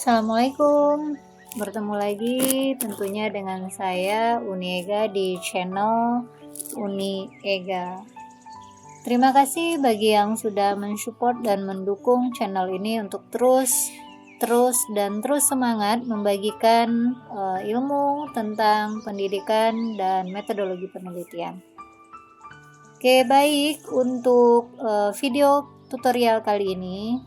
Assalamualaikum, bertemu lagi tentunya dengan saya Uni Ega di channel Uni Ega. Terima kasih bagi yang sudah mensupport dan mendukung channel ini untuk terus semangat membagikan ilmu tentang pendidikan dan metodologi penelitian. Oke, baik, untuk video tutorial kali ini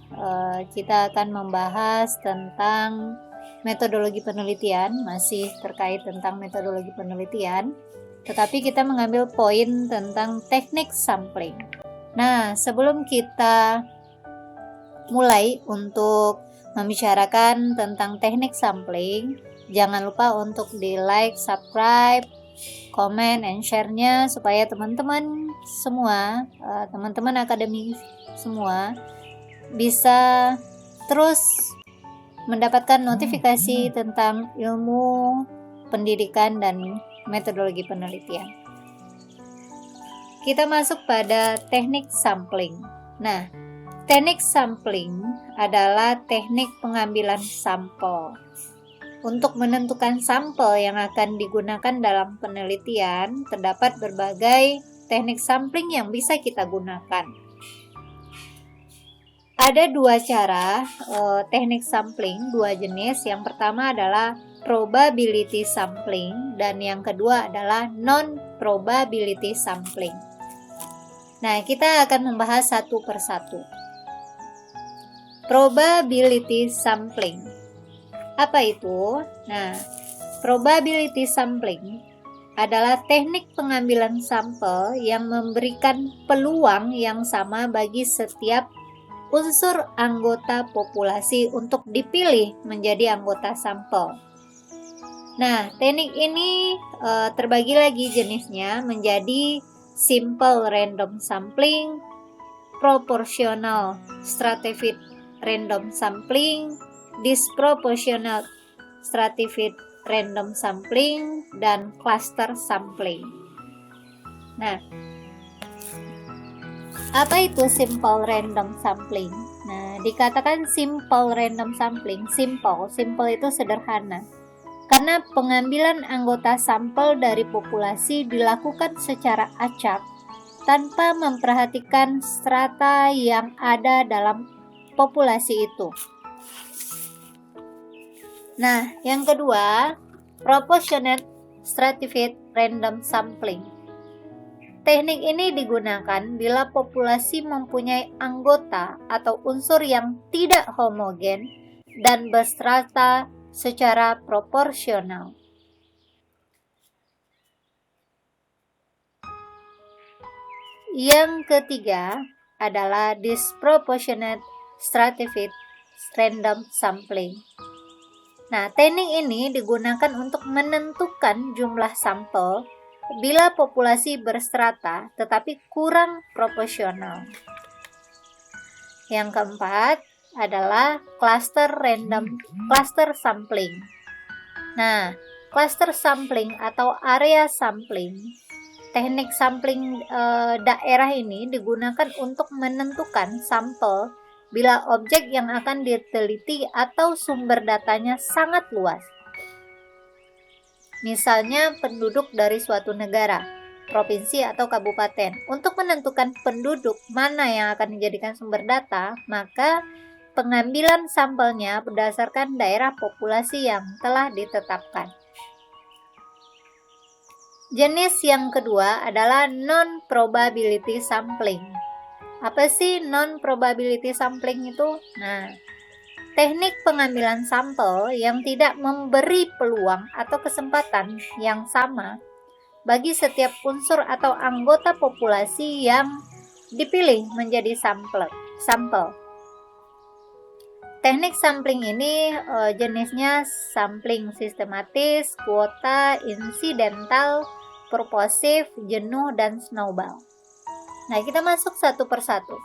kita akan membahas tentang metodologi penelitian, masih terkait tentang metodologi penelitian, tetapi kita mengambil poin tentang teknik sampling. Nah, sebelum kita mulai untuk membicarakan tentang teknik sampling, jangan lupa untuk di like, subscribe, komen, and share-nya supaya teman-teman semua, teman-teman akademik semua bisa terus mendapatkan notifikasi tentang ilmu pendidikan dan metodologi penelitian. Kita masuk pada teknik sampling. Nah, teknik sampling adalah teknik pengambilan sampel. Untuk menentukan sampel yang akan digunakan dalam penelitian, terdapat berbagai teknik sampling yang bisa kita gunakan. Ada dua cara teknik sampling, dua jenis. Yang pertama adalah probability sampling dan yang kedua adalah non-probability sampling. Nah, kita akan membahas satu persatu. Probability sampling. Apa itu? Nah, probability sampling adalah teknik pengambilan sampel yang memberikan peluang yang sama bagi setiap unsur anggota populasi untuk dipilih menjadi anggota sampel. Nah, teknik ini terbagi lagi jenisnya menjadi simple random sampling, proportional stratified random sampling, disproportional stratified random sampling, dan cluster sampling. Nah, apa itu simple random sampling? Nah, dikatakan simple random sampling, simple itu sederhana. Karena pengambilan anggota sampel dari populasi dilakukan secara acak tanpa memperhatikan strata yang ada dalam populasi itu. Nah, yang kedua, proportionate stratified random sampling. Teknik ini digunakan bila populasi mempunyai anggota atau unsur yang tidak homogen dan berstrata secara proporsional. Yang ketiga adalah disproportionate stratified random sampling. Nah, teknik ini digunakan untuk menentukan jumlah sampel bila populasi berstrata tetapi kurang proporsional. Yang keempat adalah cluster sampling. Nah, cluster sampling atau area sampling, teknik sampling daerah ini digunakan untuk menentukan sampel bila objek yang akan diteliti atau sumber datanya sangat luas. Misalnya penduduk dari suatu negara, provinsi atau kabupaten. Untuk menentukan penduduk mana yang akan dijadikan sumber data, maka pengambilan sampelnya berdasarkan daerah populasi yang telah ditetapkan. Jenis yang kedua adalah non-probability sampling. Apa sih non-probability sampling itu? Nah, teknik pengambilan sampel yang tidak memberi peluang atau kesempatan yang sama bagi setiap unsur atau anggota populasi yang dipilih menjadi sampel. Teknik sampling ini jenisnya sampling sistematis, kuota, insidental, purposive, jenuh, dan snowball. Nah, kita masuk satu persatu.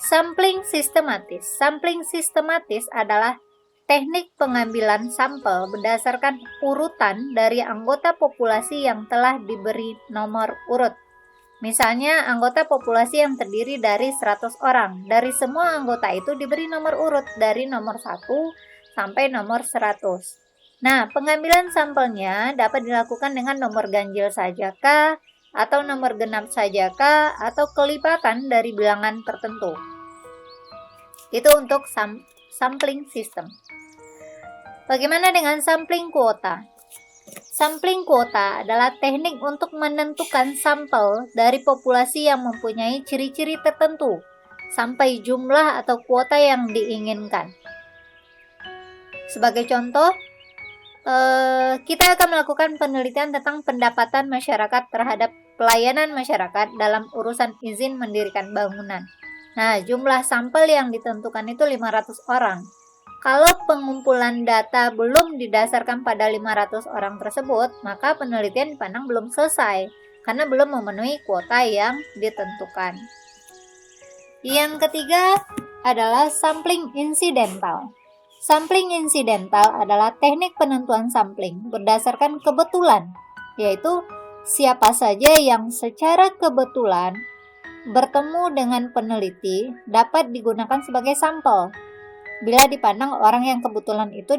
Sampling sistematis. Sampling sistematis adalah teknik pengambilan sampel berdasarkan urutan dari anggota populasi yang telah diberi nomor urut. Misalnya anggota populasi yang terdiri dari 100 orang. Dari semua anggota itu diberi nomor urut dari nomor 1 sampai nomor 100. Nah, pengambilan sampelnya dapat dilakukan dengan nomor ganjil sajakah, atau nomor genap sajakah, atau kelipatan dari bilangan tertentu. Itu untuk sampling system. Bagaimana dengan sampling kuota? Sampling kuota adalah teknik untuk menentukan sampel dari populasi yang mempunyai ciri-ciri tertentu sampai jumlah atau kuota yang diinginkan. Sebagai contoh, kita akan melakukan penelitian tentang pendapatan masyarakat terhadap pelayanan masyarakat dalam urusan izin mendirikan bangunan. Nah, jumlah sampel yang ditentukan itu 500 orang. Kalau pengumpulan data belum didasarkan pada 500 orang tersebut, maka penelitian dipandang belum selesai karena belum memenuhi kuota yang ditentukan. Yang ketiga adalah sampling insidental. Sampling insidental adalah teknik penentuan sampling berdasarkan kebetulan, yaitu siapa saja yang secara kebetulan bertemu dengan peneliti dapat digunakan sebagai sampel bila dipandang orang yang kebetulan itu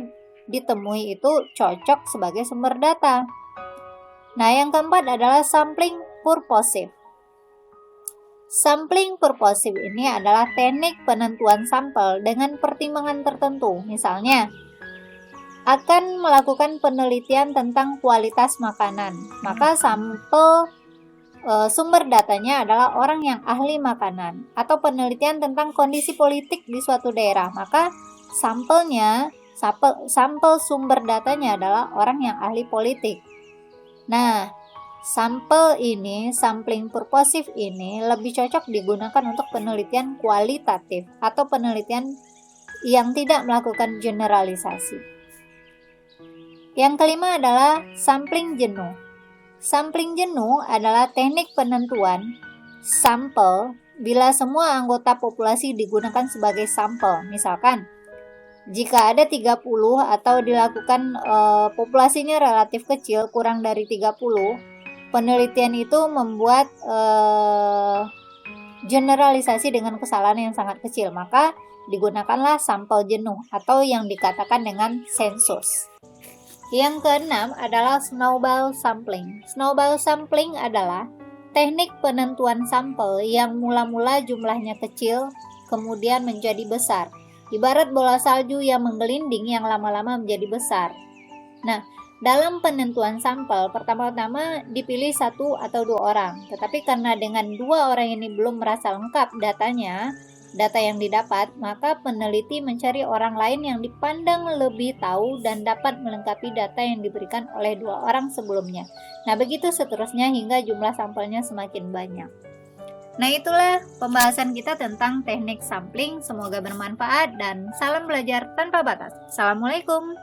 ditemui itu cocok sebagai sumber data. Nah, yang keempat adalah sampling purposive. Sampling purposive ini adalah teknik penentuan sampel dengan pertimbangan tertentu. Misalnya, akan melakukan penelitian tentang kualitas makanan, maka sampel sumber datanya adalah orang yang ahli makanan, atau penelitian tentang kondisi politik di suatu daerah, maka sampel sumber datanya adalah orang yang ahli politik. Nah, sampling purposive ini lebih cocok digunakan untuk penelitian kualitatif atau penelitian yang tidak melakukan generalisasi. Yang kelima adalah sampling jenuh. Sampling jenuh adalah teknik penentuan sampel bila semua anggota populasi digunakan sebagai sampel. Misalkan, jika ada 30 atau dilakukan populasinya relatif kecil, kurang dari 30, penelitian itu membuat generalisasi dengan kesalahan yang sangat kecil, maka digunakanlah sampel jenuh atau yang dikatakan dengan sensus. Yang keenam adalah snowball sampling. Snowball sampling adalah teknik penentuan sampel yang mula-mula jumlahnya kecil, kemudian menjadi besar. Ibarat bola salju yang menggelinding yang lama-lama menjadi besar. Nah, dalam penentuan sampel, pertama-tama dipilih 1 atau 2 orang. Tetapi karena dengan 2 orang ini belum merasa lengkap data yang didapat, maka peneliti mencari orang lain yang dipandang lebih tahu dan dapat melengkapi data yang diberikan oleh 2 orang sebelumnya. Nah, begitu seterusnya hingga jumlah sampelnya semakin banyak. Nah, itulah pembahasan kita tentang teknik sampling. Semoga bermanfaat dan salam belajar tanpa batas. Assalamualaikum.